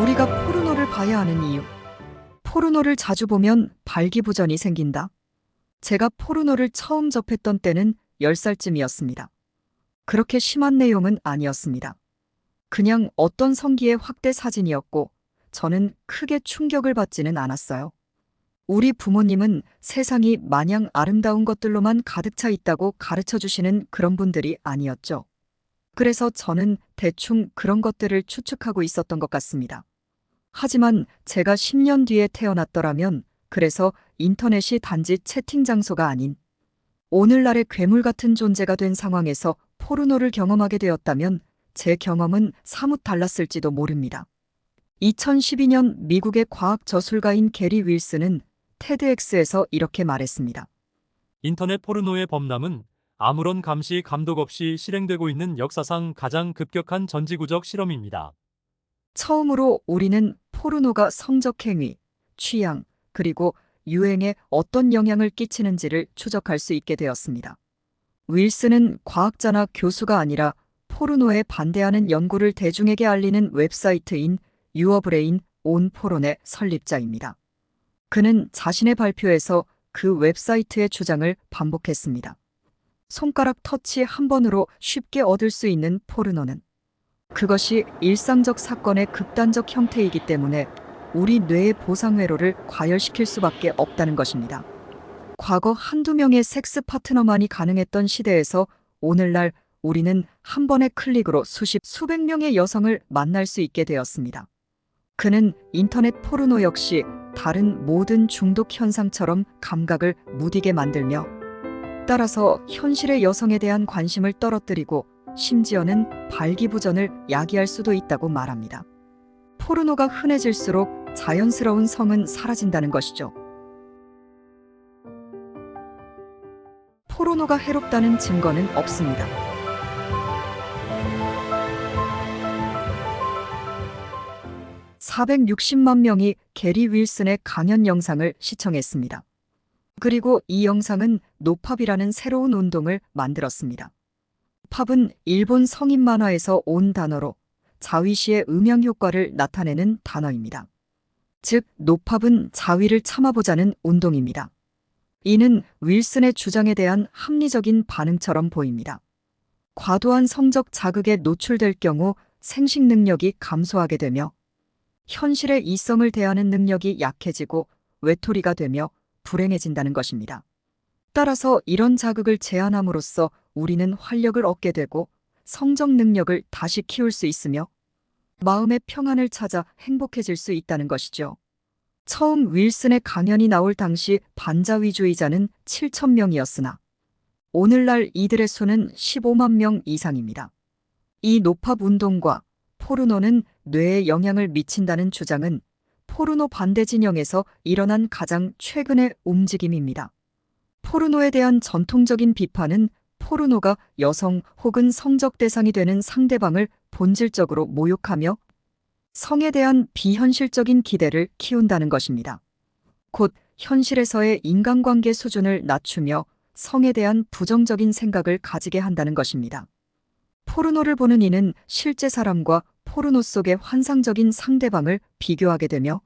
우리가 포르노를 봐야 하는 이유. 포르노를 자주 보면 발기부전이 생긴다. 제가 포르노를 처음 접했던 때는 10살쯤이었습니다. 그렇게 심한 내용은 아니었습니다. 그냥 어떤 성기의 확대 사진이었고 저는 크게 충격을 받지는 않았어요. 우리 부모님은 세상이 마냥 아름다운 것들로만 가득 차 있다고 가르쳐 주시는 그런 분들이 아니었죠. 그래서 저는 대충 그런 것들을 추측하고 있었던 것 같습니다. 하지만 제가 10년 뒤에 태어났더라면, 그래서 인터넷이 단지 채팅 장소가 아닌 오늘날의 괴물 같은 존재가 된 상황에서 포르노를 경험하게 되었다면 제 경험은 사뭇 달랐을지도 모릅니다. 2012년 미국의 과학 저술가인 게리 윌슨은 테드엑스에서 이렇게 말했습니다. 인터넷 포르노의 범람은 아무런 감시 감독 없이 실행되고 있는 역사상 가장 급격한 전지구적 실험입니다. 처음으로 우리는 포르노가 성적 행위, 취향, 그리고 유행에 어떤 영향을 끼치는지를 추적할 수 있게 되었습니다. 윌슨은 과학자나 교수가 아니라 포르노에 반대하는 연구를 대중에게 알리는 웹사이트인 유어브레인 온 포론의 설립자입니다. 그는 자신의 발표에서 그 웹사이트의 주장을 반복했습니다. 손가락 터치 한 번으로 쉽게 얻을 수 있는 포르노는 그것이 일상적 사건의 극단적 형태이기 때문에 우리 뇌의 보상회로를 과열시킬 수밖에 없다는 것입니다. 과거 한두 명의 섹스 파트너만이 가능했던 시대에서 오늘날 우리는 한 번의 클릭으로 수백 명의 여성을 만날 수 있게 되었습니다. 그는 인터넷 포르노 역시 다른 모든 중독 현상처럼 감각을 무디게 만들며 따라서 현실의 여성에 대한 관심을 떨어뜨리고 심지어는 발기부전을 야기할 수도 있다고 말합니다. 포르노가 흔해질수록 자연스러운 성은 사라진다는 것이죠. 포르노가 해롭다는 증거는 없습니다. (460만) 명이 게리 윌슨의 강연 영상을 시청했습니다. 그리고 이 영상은 노팝이라는 새로운 운동을 만들었습니다. 팝은 일본 성인 만화에서 온 단어로 자위시의 음향 효과를 나타내는 단어입니다. 즉, 노팝은 자위를 참아보자는 운동입니다. 이는 윌슨의 주장에 대한 합리적인 반응처럼 보입니다. 과도한 성적 자극에 노출될 경우 생식 능력이 감소하게 되며 현실의 이성을 대하는 능력이 약해지고 외톨이가 되며 불행해진다는 것입니다. 따라서 이런 자극을 제한함으로써 우리는 활력을 얻게 되고 성적 능력을 다시 키울 수 있으며 마음의 평안을 찾아 행복해질 수 있다는 것이죠. 처음 윌슨의 강연이 나올 당시 반자위주의자는 7,000명이었으나 오늘날 이들의 수는 15만 명 이상입니다. 이 노팝 운동과 포르노는 뇌에 영향을 미친다는 주장은 포르노 반대 진영에서 일어난 가장 최근의 움직임입니다. 포르노에 대한 전통적인 비판은 포르노가 여성 혹은 성적 대상이 되는 상대방을 본질적으로 모욕하며 성에 대한 비현실적인 기대를 키운다는 것입니다. 곧 현실에서의 인간관계 수준을 낮추며 성에 대한 부정적인 생각을 가지게 한다는 것입니다. 포르노를 보는 이는 실제 사람과 포르노 속의 환상적인 상대방을 비교하게 되며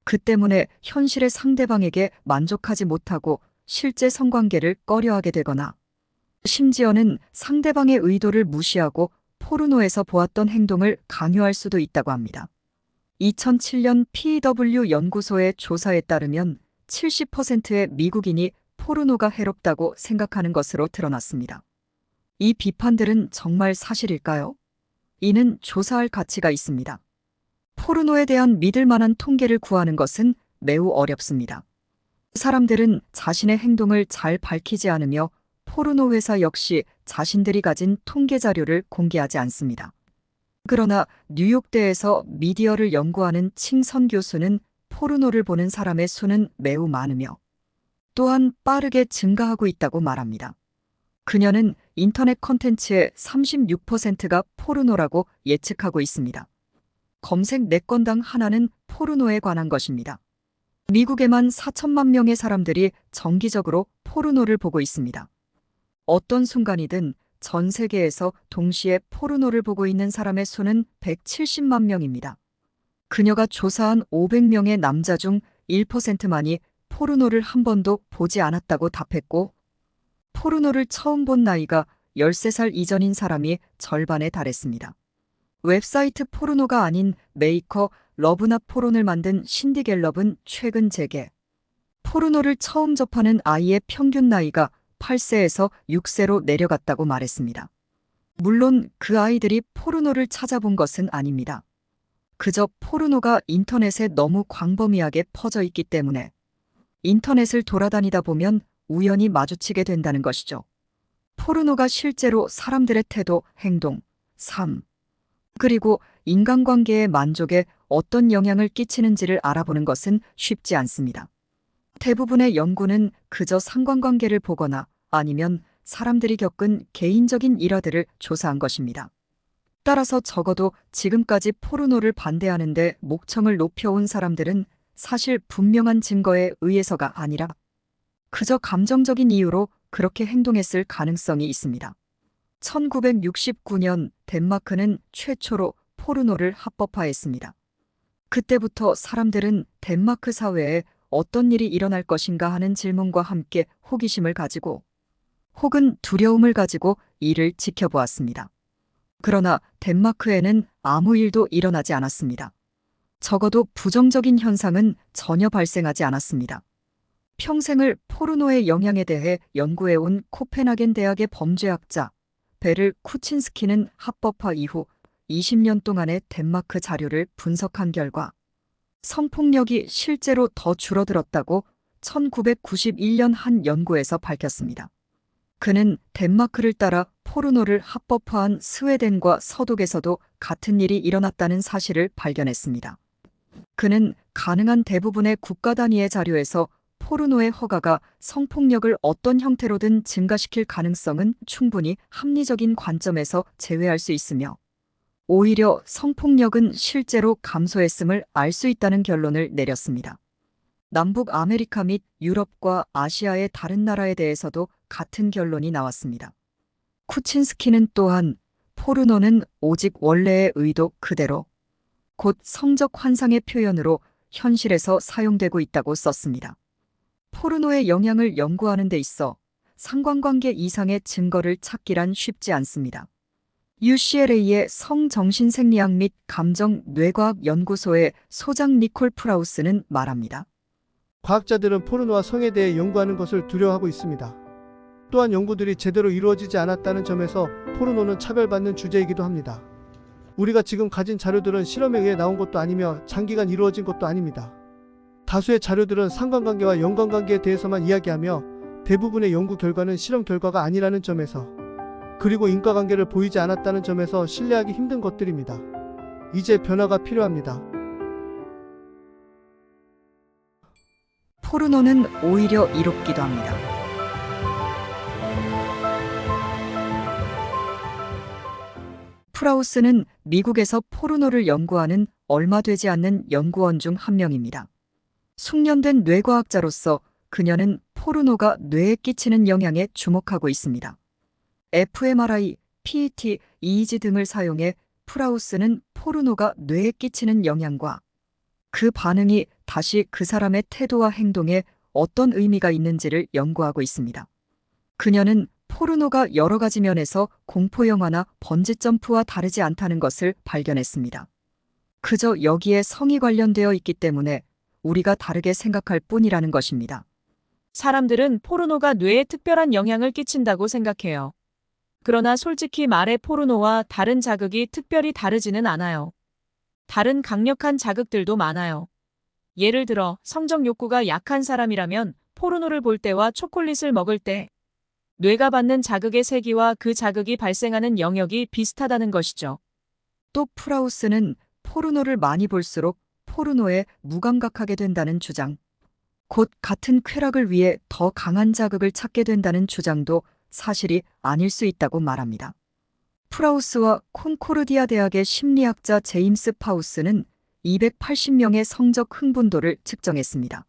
그 때문에 현실의 상대방에게 만족하지 못하고 실제 성관계를 꺼려하게 되거나 심지어는 상대방의 의도를 무시하고 포르노에서 보았던 행동을 강요할 수도 있다고 합니다. 2007년 PW 연구소의 조사에 따르면 70%의 미국인이 포르노가 해롭다고 생각하는 것으로 드러났습니다. 이 비판들은 정말 사실일까요? 이는 조사할 가치가 있습니다. 포르노에 대한 믿을 만한 통계를 구하는 것은 매우 어렵습니다. 사람들은 자신의 행동을 잘 밝히지 않으며 포르노 회사 역시 자신들이 가진 통계 자료를 공개하지 않습니다. 그러나 뉴욕대에서 미디어를 연구하는 칭선 교수는 포르노를 보는 사람의 수는 매우 많으며 또한 빠르게 증가하고 있다고 말합니다. 그녀는 인터넷 콘텐츠의 36%가 포르노라고 예측하고 있습니다. 검색 4건당 하나는 포르노에 관한 것입니다. 미국에만 4천만 명의 사람들이 정기적으로 포르노를 보고 있습니다. 어떤 순간이든 전 세계에서 동시에 포르노를 보고 있는 사람의 수는 170만 명입니다. 그녀가 조사한 500명의 남자 중 1%만이 포르노를 한 번도 보지 않았다고 답했고, 포르노를 처음 본 나이가 13살 이전인 사람이 절반에 달했습니다. 웹사이트 포르노가 아닌 메이커 러브나 포론을 만든 신디 갤럽은 최근 재계 포르노를 처음 접하는 아이의 평균 나이가 8세에서 6세로 내려갔다고 말했습니다. 물론 그 아이들이 포르노를 찾아본 것은 아닙니다. 그저 포르노가 인터넷에 너무 광범위하게 퍼져 있기 때문에 인터넷을 돌아다니다 보면 우연히 마주치게 된다는 것이죠. 포르노가 실제로 사람들의 태도, 행동, 삶, 그리고 인간관계의 만족에 어떤 영향을 끼치는지를 알아보는 것은 쉽지 않습니다. 대부분의 연구는 그저 상관관계를 보거나 아니면 사람들이 겪은 개인적인 일화들을 조사한 것입니다. 따라서 적어도 지금까지 포르노를 반대하는데 목청을 높여온 사람들은 사실 분명한 증거에 의해서가 아니라 그저 감정적인 이유로 그렇게 행동했을 가능성이 있습니다. 1969년 덴마크는 최초로 포르노를 합법화했습니다. 그때부터 사람들은 덴마크 사회에 어떤 일이 일어날 것인가 하는 질문과 함께 호기심을 가지고 혹은 두려움을 가지고 이를 지켜보았습니다. 그러나 덴마크에는 아무 일도 일어나지 않았습니다. 적어도 부정적인 현상은 전혀 발생하지 않았습니다. 평생을 포르노의 영향에 대해 연구해온 코펜하겐 대학의 범죄학자 베를 쿠친스키는 합법화 이후 20년 동안의 덴마크 자료를 분석한 결과 성폭력이 실제로 더 줄어들었다고 1991년 한 연구에서 밝혔습니다. 그는 덴마크를 따라 포르노를 합법화한 스웨덴과 서독에서도 같은 일이 일어났다는 사실을 발견했습니다. 그는 가능한 대부분의 국가 단위의 자료에서 포르노의 허가가 성폭력을 어떤 형태로든 증가시킬 가능성은 충분히 합리적인 관점에서 제외할 수 있으며 오히려 성폭력은 실제로 감소했음을 알 수 있다는 결론을 내렸습니다. 남북 아메리카 및 유럽과 아시아의 다른 나라에 대해서도 같은 결론이 나왔습니다. 쿠친스키는 또한 포르노는 오직 원래의 의도 그대로 곧 성적 환상의 표현으로 현실에서 사용되고 있다고 썼습니다. 포르노의 영향을 연구하는 데 있어 상관관계 이상의 증거를 찾기란 쉽지 않습니다. UCLA의 성정신생리학 및 감정뇌과학 연구소의 소장 니콜 프라우스는 말합니다. 과학자들은 포르노와 성에 대해 연구하는 것을 두려워하고 있습니다. 또한 연구들이 제대로 이루어지지 않았다는 점에서 포르노는 차별받는 주제이기도 합니다. 우리가 지금 가진 자료들은 실험에 의해 나온 것도 아니며 장기간 이루어진 것도 아닙니다. 다수의 자료들은 상관관계와 연관관계에 대해서만 이야기하며 대부분의 연구 결과는 실험 결과가 아니라는 점에서 그리고 인과관계를 보이지 않았다는 점에서 신뢰하기 힘든 것들입니다. 이제 변화가 필요합니다. 포르노는 오히려 이롭기도 합니다. 프라우스는 미국에서 포르노를 연구하는 얼마 되지 않는 연구원 중 한 명입니다. 숙련된 뇌과학자로서 그녀는 포르노가 뇌에 끼치는 영향에 주목하고 있습니다. fMRI, PET, EEG 등을 사용해 프라우스는 포르노가 뇌에 끼치는 영향과 그 반응이 다시 그 사람의 태도와 행동에 어떤 의미가 있는지를 연구하고 있습니다. 그녀는 포르노가 여러 가지 면에서 공포영화나 번지점프와 다르지 않다는 것을 발견했습니다. 그저 여기에 성이 관련되어 있기 때문에 우리가 다르게 생각할 뿐이라는 것입니다. 사람들은 포르노가 뇌에 특별한 영향을 끼친다고 생각해요. 그러나 솔직히 말해 포르노와 다른 자극이 특별히 다르지는 않아요. 다른 강력한 자극들도 많아요. 예를 들어 성적 욕구가 약한 사람이라면 포르노를 볼 때와 초콜릿을 먹을 때 뇌가 받는 자극의 세기와 그 자극이 발생하는 영역이 비슷하다는 것이죠. 또 프라우스는 포르노를 많이 볼수록 포르노에 무감각하게 된다는 주장, 곧 같은 쾌락을 위해 더 강한 자극을 찾게 된다는 주장도 사실이 아닐 수 있다고 말합니다. 프라우스와 콘코르디아 대학의 심리학자 제임스 파우스는 280명의 성적 흥분도를 측정했습니다.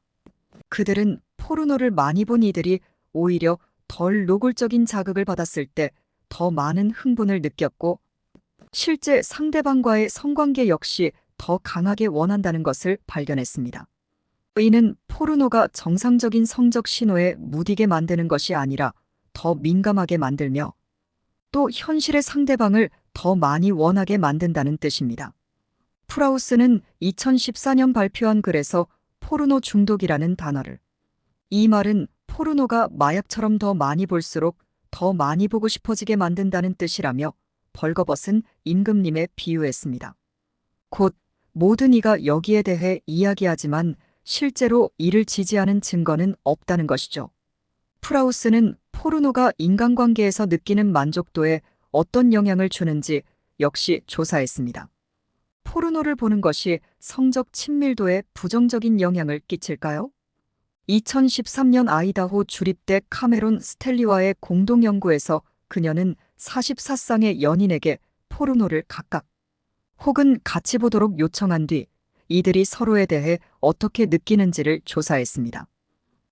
그들은 포르노를 많이 본 이들이 오히려 덜 노골적인 자극을 받았을 때 더 많은 흥분을 느꼈고 실제 상대방과의 성관계 역시 더 강하게 원한다는 것을 발견했습니다. 이는 포르노가 정상적인 성적 신호에 무디게 만드는 것이 아니라 더 민감하게 만들며 또 현실의 상대방을 더 많이 원하게 만든다는 뜻입니다. 프라우스는 2014년 발표한 글에서 포르노 중독이라는 단어를, 이 말은 포르노가 마약처럼 더 많이 볼수록 더 많이 보고 싶어지게 만든다는 뜻이라며 벌거벗은 임금님에 비유했습니다. 곧 모든 이가 여기에 대해 이야기하지만 실제로 이를 지지하는 증거는 없다는 것이죠. 프라우스는 포르노가 인간관계에서 느끼는 만족도에 어떤 영향을 주는지 역시 조사했습니다. 포르노를 보는 것이 성적 친밀도에 부정적인 영향을 끼칠까요? 2013년 아이다호 주립대 카메론 스텔리와의 공동 연구에서 그녀는 44쌍의 연인에게 포르노를 각각 혹은 같이 보도록 요청한 뒤 이들이 서로에 대해 어떻게 느끼는지를 조사했습니다.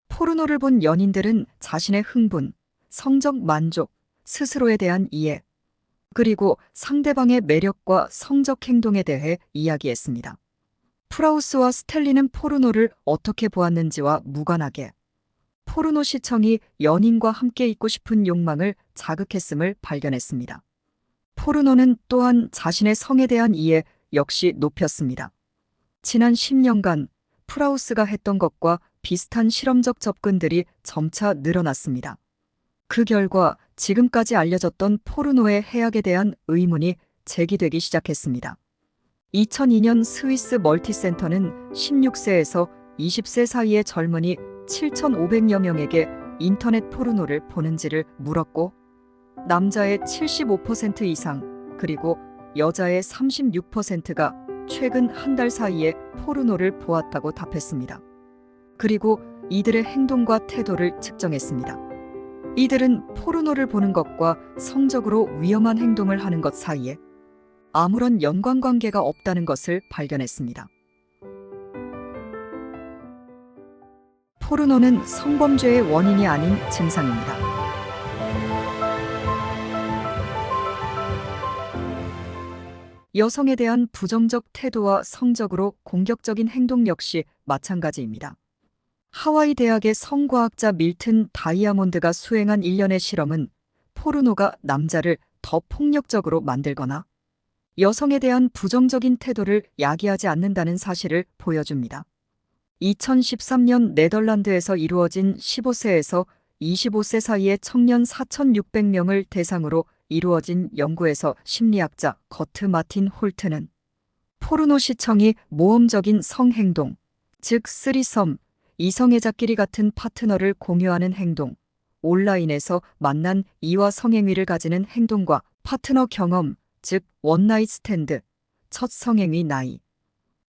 포르노를 본 연인들은 자신의 흥분, 성적 만족, 스스로에 대한 이해, 그리고 상대방의 매력과 성적 행동에 대해 이야기했습니다. 프라우스와 스텔리는 포르노를 어떻게 보았는지와 무관하게 포르노 시청이 연인과 함께 있고 싶은 욕망을 자극했음을 발견했습니다. 포르노는 또한 자신의 성에 대한 이해 역시 높였습니다. 지난 10년간 프라우스가 했던 것과 비슷한 실험적 접근들이 점차 늘어났습니다. 그 결과 지금까지 알려졌던 포르노의 해악에 대한 의문이 제기되기 시작했습니다. 2002년 스위스 멀티센터는 16세에서 20세 사이의 젊은이 7,500여 명에게 인터넷 포르노를 보는지를 물었고 남자의 75% 이상 그리고 여자의 36%가 최근 한 달 사이에 포르노를 보았다고 답했습니다. 그리고 이들의 행동과 태도를 측정했습니다. 이들은 포르노를 보는 것과 성적으로 위험한 행동을 하는 것 사이에 아무런 연관관계가 없다는 것을 발견했습니다. 포르노는 성범죄의 원인이 아닌 증상입니다. 여성에 대한 부정적 태도와 성적으로 공격적인 행동 역시 마찬가지입니다. 하와이 대학의 성과학자 밀튼 다이아몬드가 수행한 일련의 실험은 포르노가 남자를 더 폭력적으로 만들거나 여성에 대한 부정적인 태도를 야기하지 않는다는 사실을 보여줍니다. 2013년 네덜란드에서 이루어진 15세에서 25세 사이의 청년 4,600명을 대상으로 이루어진 연구에서 심리학자 거트 마틴 홀트는 포르노 시청이 모험적인 성행동, 즉 쓰리섬, 이성애자끼리 같은 파트너를 공유하는 행동, 온라인에서 만난 이와 성행위를 가지는 행동과 파트너 경험, 즉 원나잇 스탠드, 첫 성행위 나이,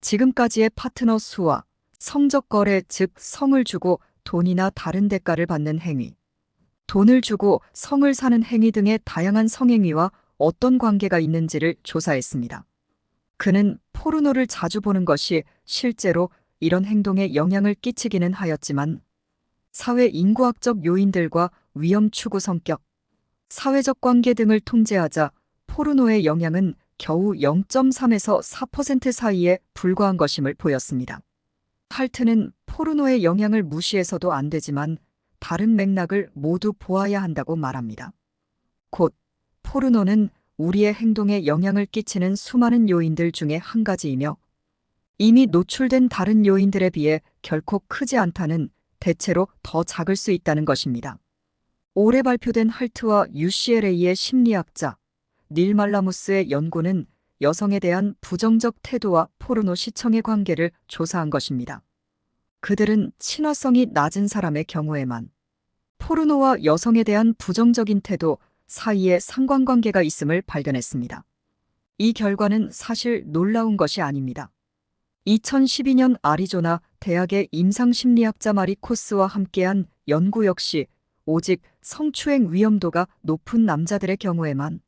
지금까지의 파트너 수와 성적 거래, 즉 성을 주고 돈이나 다른 대가를 받는 행위, 돈을 주고 성을 사는 행위 등의 다양한 성행위와 어떤 관계가 있는지를 조사했습니다. 그는 포르노를 자주 보는 것이 실제로 이런 행동에 영향을 끼치기는 하였지만 사회 인구학적 요인들과 위험 추구 성격, 사회적 관계 등을 통제하자 포르노의 영향은 겨우 0.3에서 4% 사이에 불과한 것임을 보였습니다. 할트는 포르노의 영향을 무시해서도 안 되지만 다른 맥락을 모두 보아야 한다고 말합니다. 곧 포르노는 우리의 행동에 영향을 끼치는 수많은 요인들 중에 한 가지이며 이미 노출된 다른 요인들에 비해 결코 크지 않다는, 대체로 더 작을 수 있다는 것입니다. 올해 발표된 할트와 UCLA의 심리학자 닐 말라무스의 연구는 여성에 대한 부정적 태도와 포르노 시청의 관계를 조사한 것입니다. 그들은 친화성이 낮은 사람의 경우에만 포르노와 여성에 대한 부정적인 태도 사이에 상관관계가 있음을 발견했습니다. 이 결과는 사실 놀라운 것이 아닙니다. 2012년 아리조나 대학의 임상심리학자 마리코스와 함께한 연구 역시 오직 성추행 위험도가 높은 남자들의 경우에만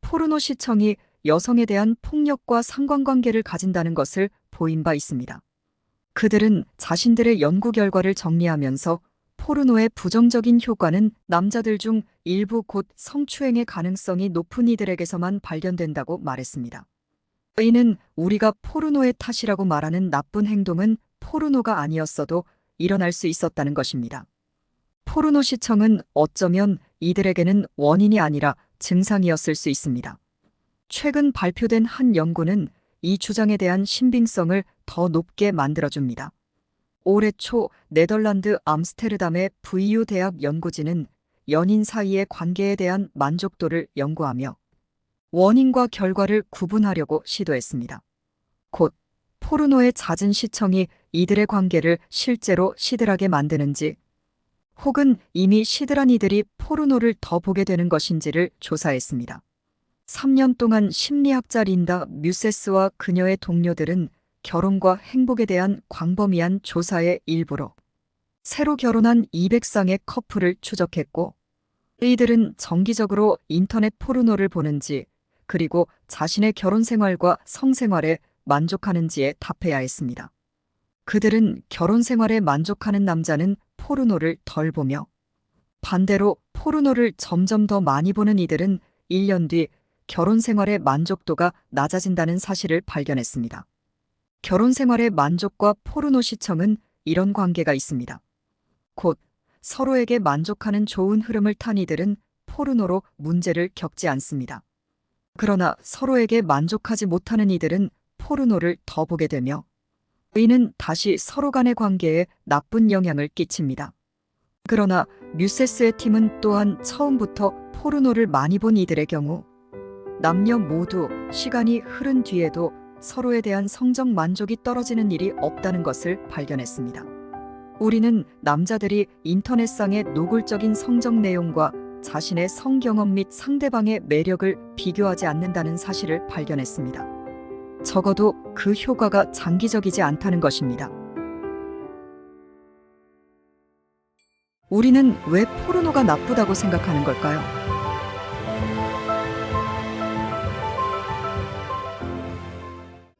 포르노 시청이 여성에 대한 폭력과 상관관계를 가진다는 것을 보인 바 있습니다. 그들은 자신들의 연구 결과를 정리하면서 포르노의 부정적인 효과는 남자들 중 일부 곧 성추행의 가능성이 높은 이들에게서만 발견된다고 말했습니다. 이는 우리가 포르노의 탓이라고 말하는 나쁜 행동은 포르노가 아니었어도 일어날 수 있었다는 것입니다. 포르노 시청은 어쩌면 이들에게는 원인이 아니라 증상이었을 수 있습니다. 최근 발표된 한 연구는 이 주장에 대한 신빙성을 더 높게 만들어줍니다. 올해 초 네덜란드 암스테르담의 VU 대학 연구진은 연인 사이의 관계에 대한 만족도를 연구하며 원인과 결과를 구분하려고 시도했습니다. 곧 포르노의 잦은 시청이 이들의 관계를 실제로 시들하게 만드는지 혹은 이미 시들한 이들이 포르노를 더 보게 되는 것인지를 조사했습니다. 3년 동안 심리학자 린다 뮤세스와 그녀의 동료들은 결혼과 행복에 대한 광범위한 조사의 일부로 새로 결혼한 200쌍의 커플을 추적했고 이들은 정기적으로 인터넷 포르노를 보는지 그리고 자신의 결혼 생활과 성생활에 만족하는지에 답해야 했습니다. 그들은 결혼 생활에 만족하는 남자는 포르노를 덜 보며 반대로 포르노를 점점 더 많이 보는 이들은 1년 뒤 결혼 생활의 만족도가 낮아진다는 사실을 발견했습니다. 결혼 생활의 만족과 포르노 시청은 이런 관계가 있습니다. 곧 서로에게 만족하는 좋은 흐름을 탄 이들은 포르노로 문제를 겪지 않습니다. 그러나 서로에게 만족하지 못하는 이들은 포르노를 더 보게 되며 이는 다시 서로 간의 관계에 나쁜 영향을 끼칩니다. 그러나 뮤세스의 팀은 또한 처음부터 포르노를 많이 본 이들의 경우 남녀 모두 시간이 흐른 뒤에도 서로에 대한 성적 만족이 떨어지는 일이 없다는 것을 발견했습니다. 우리는 남자들이 인터넷상의 노골적인 성적 내용과 자신의 성경험 및 상대방의 매력을 비교하지 않는다는 사실을 발견했습니다. 적어도 그 효과가 장기적이지 않다는 것입니다. 우리는 왜 포르노가 나쁘다고 생각하는 걸까요?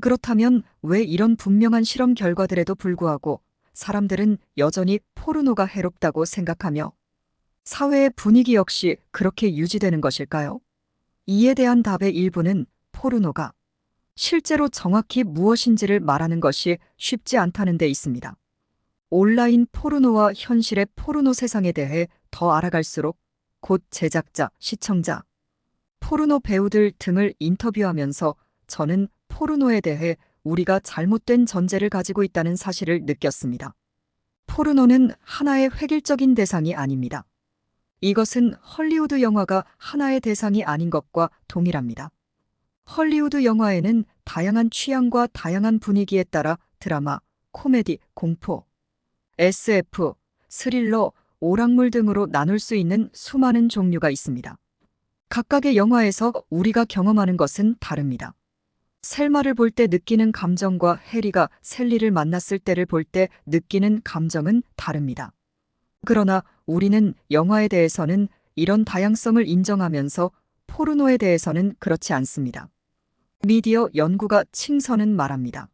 그렇다면 왜 이런 분명한 실험 결과들에도 불구하고 사람들은 여전히 포르노가 해롭다고 생각하며 사회의 분위기 역시 그렇게 유지되는 것일까요? 이에 대한 답의 일부는 포르노가 실제로 정확히 무엇인지를 말하는 것이 쉽지 않다는 데 있습니다. 온라인 포르노와 현실의 포르노 세상에 대해 더 알아갈수록 곧 제작자, 시청자, 포르노 배우들 등을 인터뷰하면서 저는 포르노에 대해 우리가 잘못된 전제를 가지고 있다는 사실을 느꼈습니다. 포르노는 하나의 획일적인 대상이 아닙니다. 이것은 헐리우드 영화가 하나의 대상이 아닌 것과 동일합니다. 헐리우드 영화에는 다양한 취향과 다양한 분위기에 따라 드라마, 코미디, 공포, SF, 스릴러, 오락물 등으로 나눌 수 있는 수많은 종류가 있습니다. 각각의 영화에서 우리가 경험하는 것은 다릅니다. 셀마를 볼 때 느끼는 감정과 해리가 셀리를 만났을 때를 볼 때 느끼는 감정은 다릅니다. 그러나 우리는 영화에 대해서는 이런 다양성을 인정하면서 포르노에 대해서는 그렇지 않습니다. 미디어 연구가 칭선은 말합니다.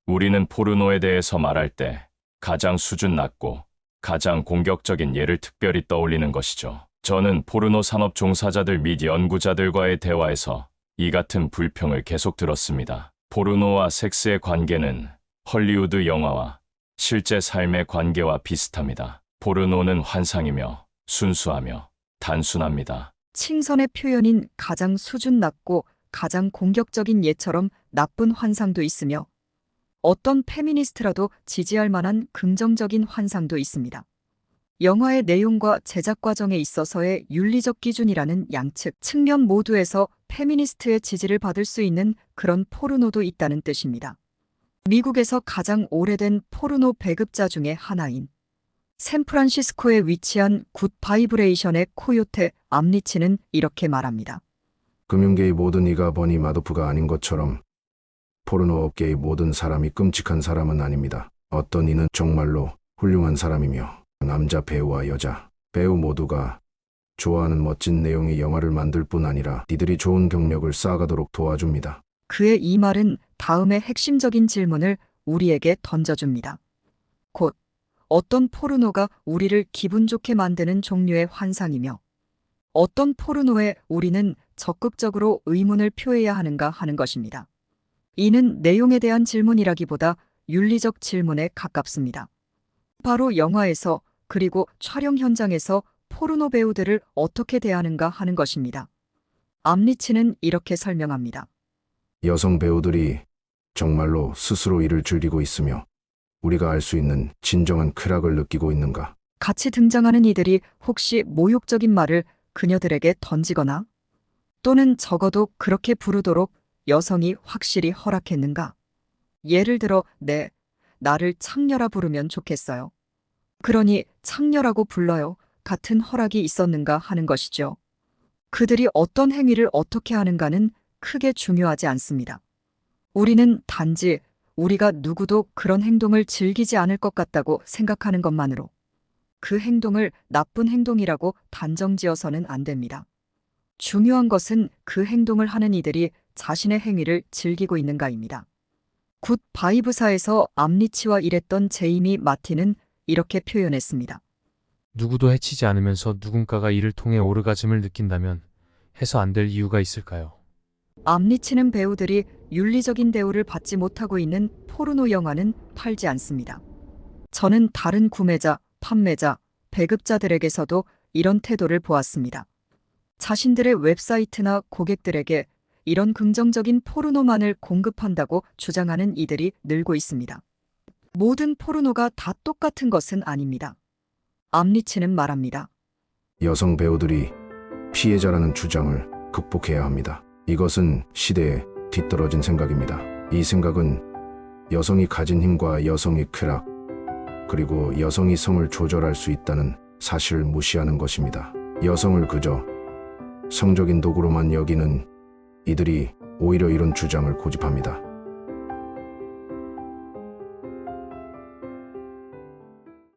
우리는 포르노에 대해서 말할 때 가장 수준 낮고 가장 공격적인 예를 특별히 떠올리는 것이죠. 저는 포르노 산업 종사자들 및 연구자들과의 대화에서 이 같은 불평을 계속 들었습니다. 포르노와 섹스의 관계는 헐리우드 영화와 실제 삶의 관계와 비슷합니다. 포르노는 환상이며 순수하며 단순합니다. 칭선의 표현인 가장 수준 낮고 가장 공격적인 예처럼 나쁜 환상도 있으며 어떤 페미니스트라도 지지할 만한 긍정적인 환상도 있습니다. 영화의 내용과 제작 과정에 있어서의 윤리적 기준이라는 양측 측면 모두에서 페미니스트의 지지를 받을 수 있는 그런 포르노도 있다는 뜻입니다. 미국에서 가장 오래된 포르노 배급자 중에 하나인 샌프란시스코에 위치한 굿 바이브레이션의 코요테 암리치는 이렇게 말합니다. 금융계의 모든 이가 버니 마도프가 아닌 것처럼 포르노 업계의 모든 사람이 끔찍한 사람은 아닙니다. 어떤 이는 정말로 훌륭한 사람이며 남자 배우와 여자 배우 모두가 좋아하는 멋진 내용의 영화를 만들 뿐 아니라 이들이 좋은 경력을 쌓아가도록 도와줍니다. 그의 이 말은 다음의 핵심적인 질문을 우리에게 던져줍니다. 곧 어떤 포르노가 우리를 기분 좋게 만드는 종류의 환상이며 어떤 포르노에 우리는 적극적으로 의문을 표해야 하는가 하는 것입니다. 이는 내용에 대한 질문이라기보다 윤리적 질문에 가깝습니다. 바로 영화에서 그리고 촬영 현장에서 포르노 배우들을 어떻게 대하는가 하는 것입니다. 암리치는 이렇게 설명합니다. 여성 배우들이 정말로 스스로 이를 즐기고 있으며 우리가 알 수 있는 진정한 쾌락을 느끼고 있는가? 같이 등장하는 이들이 혹시 모욕적인 말을 그녀들에게 던지거나 또는 적어도 그렇게 부르도록 여성이 확실히 허락했는가? 예를 들어 나를 창녀라 부르면 좋겠어요. 그러니 창녀라고 불러요. 같은 허락이 있었는가 하는 것이죠. 그들이 어떤 행위를 어떻게 하는가는 크게 중요하지 않습니다. 우리는 단지 우리가 누구도 그런 행동을 즐기지 않을 것 같다고 생각하는 것만으로 그 행동을 나쁜 행동이라고 단정지어서는 안 됩니다. 중요한 것은 그 행동을 하는 이들이 자신의 행위를 즐기고 있는가입니다. 굿 바이브사에서 암리치와 일했던 제이미 마틴은 이렇게 표현했습니다. 누구도 해치지 않으면서 누군가가 이를 통해 오르가즘을 느낀다면 해서 안 될 이유가 있을까요? 암리치는 배우들이 윤리적인 대우를 받지 못하고 있는 포르노 영화는 팔지 않습니다. 저는 다른 구매자, 판매자, 배급자들에게서도 이런 태도를 보았습니다. 자신들의 웹사이트나 고객들에게 이런 긍정적인 포르노만을 공급한다고 주장하는 이들이 늘고 있습니다. 모든 포르노가 다 똑같은 것은 아닙니다. 암리치는 말합니다. 여성 배우들이 피해자라는 주장을 극복해야 합니다. 이것은 시대에 뒤떨어진 생각입니다. 이 생각은 여성이 가진 힘과 여성의 쾌락, 그리고 여성이 성을 조절할 수 있다는 사실을 무시하는 것입니다. 여성을 그저 성적인 도구로만 여기는 이들이 오히려 이런 주장을 고집합니다.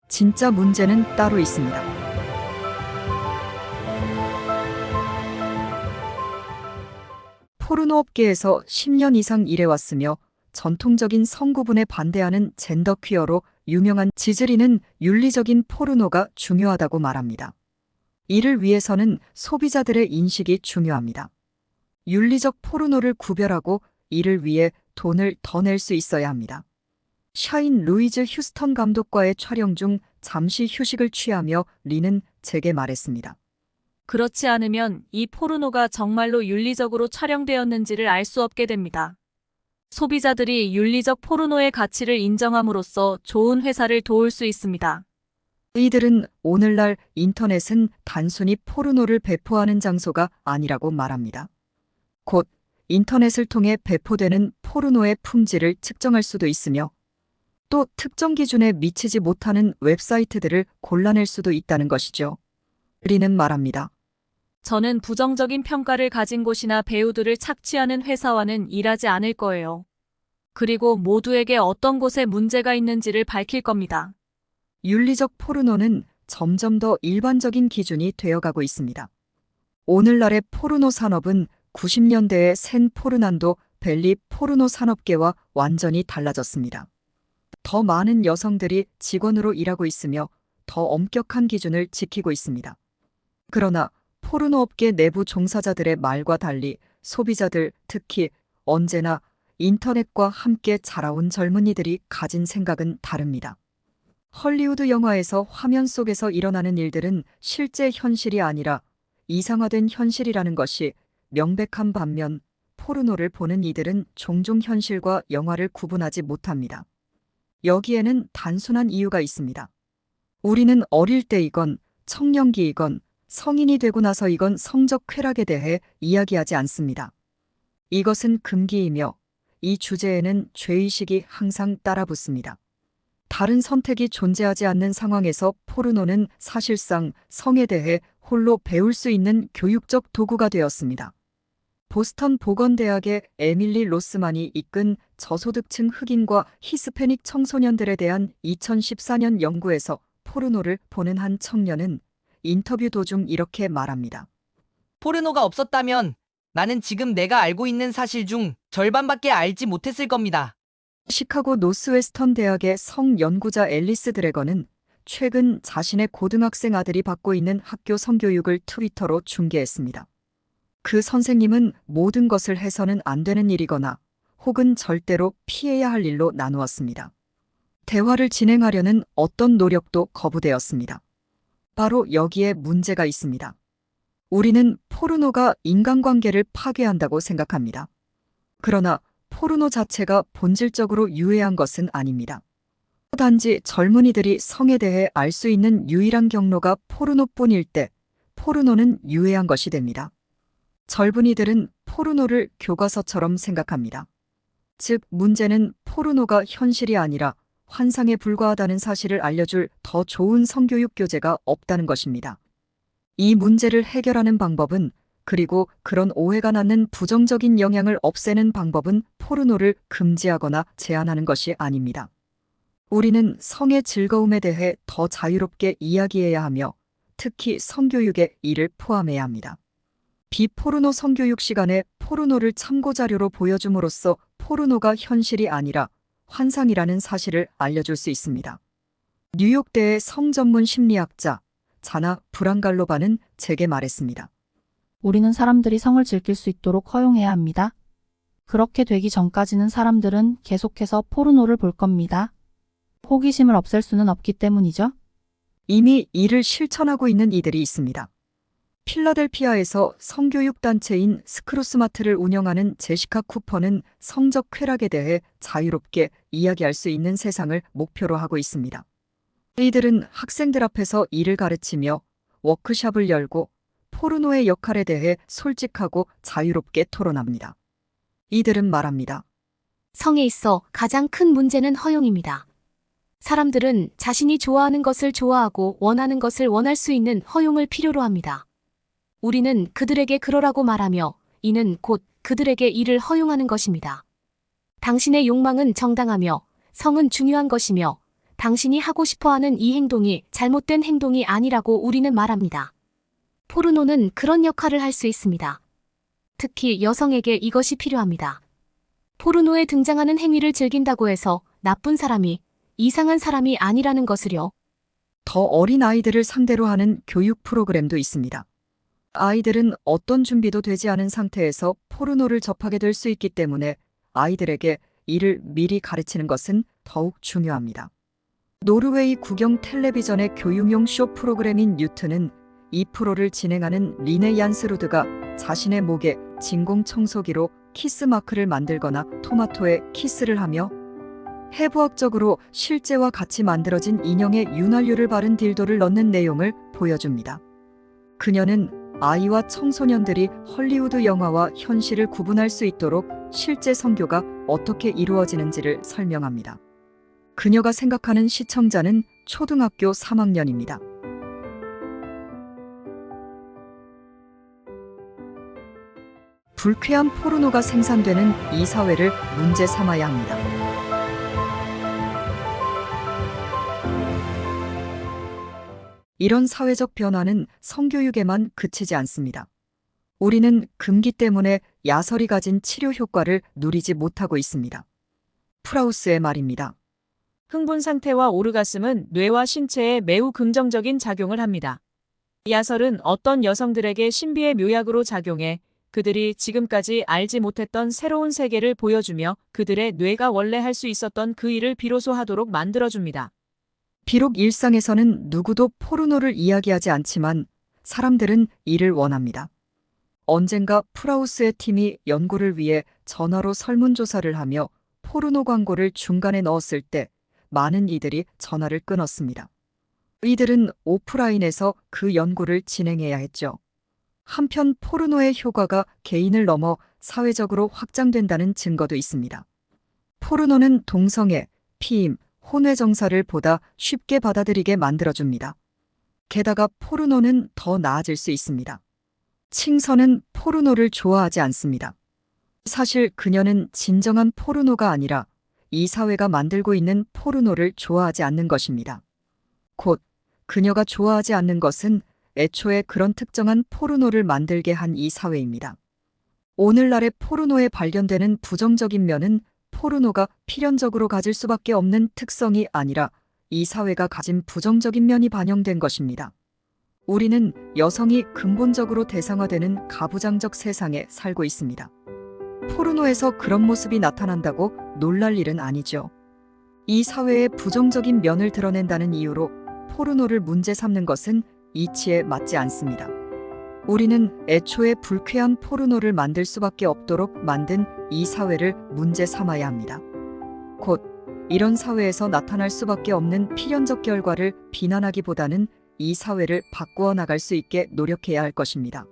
진짜 문제는 따로 있습니다. 포르노 업계에서 10년 이상 일해왔으며 전통적인 성구분에 반대하는 젠더 퀴어로 유명한 지즈리는 윤리적인 포르노가 중요하다고 말합니다. 이를 위해서는 소비자들의 인식이 중요합니다. 윤리적 포르노를 구별하고 이를 위해 돈을 더 낼 수 있어야 합니다. 샤인 루이즈 휴스턴 감독과의 촬영 중 잠시 휴식을 취하며 리는 제게 말했습니다. 그렇지 않으면 이 포르노가 정말로 윤리적으로 촬영되었는지를 알 수 없게 됩니다. 소비자들이 윤리적 포르노의 가치를 인정함으로써 좋은 회사를 도울 수 있습니다. 이들은 오늘날 인터넷은 단순히 포르노를 배포하는 장소가 아니라고 말합니다. 곧 인터넷을 통해 배포되는 포르노의 품질을 측정할 수도 있으며 또 특정 기준에 미치지 못하는 웹사이트들을 골라낼 수도 있다는 것이죠. 리는 말합니다. 저는 부정적인 평가를 가진 곳이나 배우들을 착취하는 회사와는 일하지 않을 거예요. 그리고 모두에게 어떤 곳에 문제가 있는지를 밝힐 겁니다. 윤리적 포르노는 점점 더 일반적인 기준이 되어가고 있습니다. 오늘날의 포르노 산업은 90년대의 샌 포르난도 밸리 포르노 산업계와 완전히 달라졌습니다. 더 많은 여성들이 직원으로 일하고 있으며 더 엄격한 기준을 지키고 있습니다. 그러나 포르노 업계 내부 종사자들의 말과 달리 소비자들, 특히 언제나 인터넷과 함께 자라온 젊은이들이 가진 생각은 다릅니다. 헐리우드 영화에서 화면 속에서 일어나는 일들은 실제 현실이 아니라 이상화된 현실이라는 것이 명백한 반면 포르노를 보는 이들은 종종 현실과 영화를 구분하지 못합니다. 여기에는 단순한 이유가 있습니다. 우리는 어릴 때이건 청년기이건 성인이 되고 나서이건 성적 쾌락에 대해 이야기하지 않습니다. 이것은 금기이며 이 주제에는 죄의식이 항상 따라붙습니다. 다른 선택이 존재하지 않는 상황에서 포르노는 사실상 성에 대해 홀로 배울 수 있는 교육적 도구가 되었습니다. 보스턴 보건대학의 에밀리 로스만이 이끈 저소득층 흑인과 히스패닉 청소년들에 대한 2014년 연구에서 포르노를 보는 한 청년은 인터뷰 도중 이렇게 말합니다. 포르노가 없었다면 나는 지금 내가 알고 있는 사실 중 절반밖에 알지 못했을 겁니다. 시카고 노스웨스턴 대학의 성연구자 앨리스 드래건은 최근 자신의 고등학생 아들이 받고 있는 학교 성교육을 트위터로 중계했습니다. 그 선생님은 모든 것을 해서는 안 되는 일이거나 혹은 절대로 피해야 할 일로 나누었습니다. 대화를 진행하려는 어떤 노력도 거부되었습니다. 바로 여기에 문제가 있습니다. 우리는 포르노가 인간관계를 파괴한다고 생각합니다. 그러나 포르노 자체가 본질적으로 유해한 것은 아닙니다. 단지 젊은이들이 성에 대해 알 수 있는 유일한 경로가 포르노뿐일 때 포르노는 유해한 것이 됩니다. 젊은이들은 포르노를 교과서처럼 생각합니다. 즉, 문제는 포르노가 현실이 아니라 환상에 불과하다는 사실을 알려줄 더 좋은 성교육 교재가 없다는 것입니다. 이 문제를 해결하는 방법은, 그리고 그런 오해가 낳는 부정적인 영향을 없애는 방법은 포르노를 금지하거나 제한하는 것이 아닙니다. 우리는 성의 즐거움에 대해 더 자유롭게 이야기해야 하며 특히 성교육에 이를 포함해야 합니다. 비포르노 성교육 시간에 포르노를 참고자료로 보여줌으로써 포르노가 현실이 아니라 환상이라는 사실을 알려줄 수 있습니다. 뉴욕대의 성전문 심리학자 자나 브랑갈로바는 제게 말했습니다. 우리는 사람들이 성을 즐길 수 있도록 허용해야 합니다. 그렇게 되기 전까지는 사람들은 계속해서 포르노를 볼 겁니다. 호기심을 없앨 수는 없기 때문이죠. 이미 이를 실천하고 있는 이들이 있습니다. 필라델피아에서 성교육 단체인 스크루스마트를 운영하는 제시카 쿠퍼는 성적 쾌락에 대해 자유롭게 이야기할 수 있는 세상을 목표로 하고 있습니다. 이들은 학생들 앞에서 이를 가르치며 워크숍을 열고 포르노의 역할에 대해 솔직하고 자유롭게 토론합니다. 이들은 말합니다. 성에 있어 가장 큰 문제는 허용입니다. 사람들은 자신이 좋아하는 것을 좋아하고 원하는 것을 원할 수 있는 허용을 필요로 합니다. 우리는 그들에게 그러라고 말하며 이는 곧 그들에게 이를 허용하는 것입니다. 당신의 욕망은 정당하며 성은 중요한 것이며 당신이 하고 싶어하는 이 행동이 잘못된 행동이 아니라고 우리는 말합니다. 포르노는 그런 역할을 할 수 있습니다. 특히 여성에게 이것이 필요합니다. 포르노에 등장하는 행위를 즐긴다고 해서 나쁜 사람이 이상한 사람이 아니라는 것을요. 더 어린 아이들을 상대로 하는 교육 프로그램도 있습니다. 아이들은 어떤 준비도 되지 않은 상태에서 포르노를 접하게 될 수 있기 때문에 아이들에게 이를 미리 가르치는 것은 더욱 중요합니다. 노르웨이 국영 텔레비전의 교육용 쇼 프로그램인 뉴트는 이 프로를 진행하는 리네 얀스루드가 자신의 목에 진공 청소기로 키스 마크를 만들거나 토마토에 키스를 하며 해부학적으로 실제와 같이 만들어진 인형에 윤활유를 바른 딜도를 넣는 내용을 보여줍니다. 그녀는 아이와 청소년들이 헐리우드 영화와 현실을 구분할 수 있도록 실제 성교가 어떻게 이루어지는지를 설명합니다. 그녀가 생각하는 시청자는 초등학교 3학년입니다. 불쾌한 포르노가 생산되는 이 사회를 문제 삼아야 합니다. 이런 사회적 변화는 성교육에만 그치지 않습니다. 우리는 금기 때문에 야설이 가진 치료 효과를 누리지 못하고 있습니다. 프라우스의 말입니다. 흥분 상태와 오르가슴은 뇌와 신체에 매우 긍정적인 작용을 합니다. 야설은 어떤 여성들에게 신비의 묘약으로 작용해 그들이 지금까지 알지 못했던 새로운 세계를 보여주며 그들의 뇌가 원래 할 수 있었던 그 일을 비로소 하도록 만들어줍니다. 비록 일상에서는 누구도 포르노를 이야기하지 않지만 사람들은 이를 원합니다. 언젠가 프라우스의 팀이 연구를 위해 전화로 설문조사를 하며 포르노 광고를 중간에 넣었을 때 많은 이들이 전화를 끊었습니다. 이들은 오프라인에서 그 연구를 진행해야 했죠. 한편 포르노의 효과가 개인을 넘어 사회적으로 확장된다는 증거도 있습니다. 포르노는 동성애, 피임, 혼외정사를 보다 쉽게 받아들이게 만들어줍니다. 게다가 포르노는 더 나아질 수 있습니다. 칭선은 포르노를 좋아하지 않습니다. 사실 그녀는 진정한 포르노가 아니라 이 사회가 만들고 있는 포르노를 좋아하지 않는 것입니다. 곧 그녀가 좋아하지 않는 것은 애초에 그런 특정한 포르노를 만들게 한 이 사회입니다. 오늘날의 포르노에 발견되는 부정적인 면은 포르노가 필연적으로 가질 수밖에 없는 특성이 아니라 이 사회가 가진 부정적인 면이 반영된 것입니다. 우리는 여성이 근본적으로 대상화되는 가부장적 세상에 살고 있습니다. 포르노에서 그런 모습이 나타난다고 놀랄 일은 아니죠. 이 사회의 부정적인 면을 드러낸다는 이유로 포르노를 문제 삼는 것은 이치에 맞지 않습니다. 우리는 애초에 불쾌한 포르노를 만들 수밖에 없도록 만든 이 사회를 문제 삼아야 합니다. 곧 이런 사회에서 나타날 수밖에 없는 필연적 결과를 비난하기보다는 이 사회를 바꾸어 나갈 수 있게 노력해야 할 것입니다.